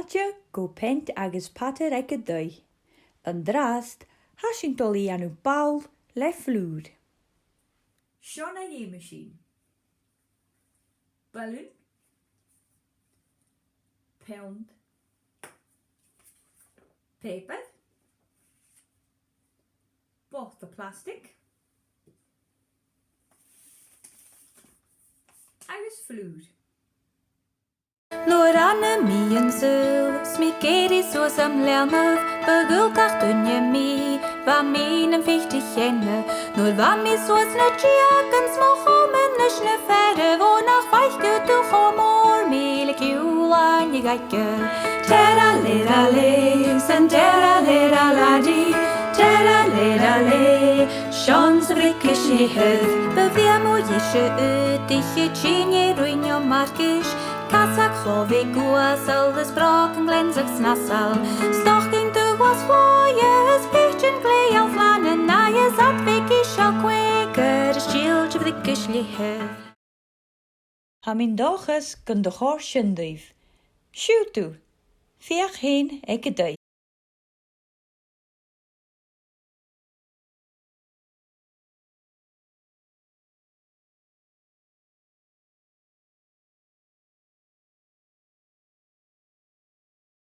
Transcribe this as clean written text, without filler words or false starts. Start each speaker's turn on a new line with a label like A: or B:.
A: Nadja go pent agus pater ag y dwy. Yn drast, hasyn doli anw bawl le flwd. Siona ye machine. Balloon. Pound. Paper. Bottle plastic. Agus flwd.
B: Lor anna mi yn syl, smigeri so som lerner, begulkach dunje mi, va min en fichte kjenne, nur va mi så snötjiaken små homen nörsne färre, och nach weichke du homor, milik julan je geike. Terra lera le, sen terra lera la di, terra lera le, sjans vrikkes i höv, beviem och gische ut, ich tjinje ruinjo markisch, Kasak chovig guas al de sprak en glenzig snassal. Stocking de was voyes, pitchen clay al flannen, na je zat wikish al kweker, schildje vrikish lihe.
A: Ha min dages kun de gaar shindiv. Shoot toe. Vier heen eke dui.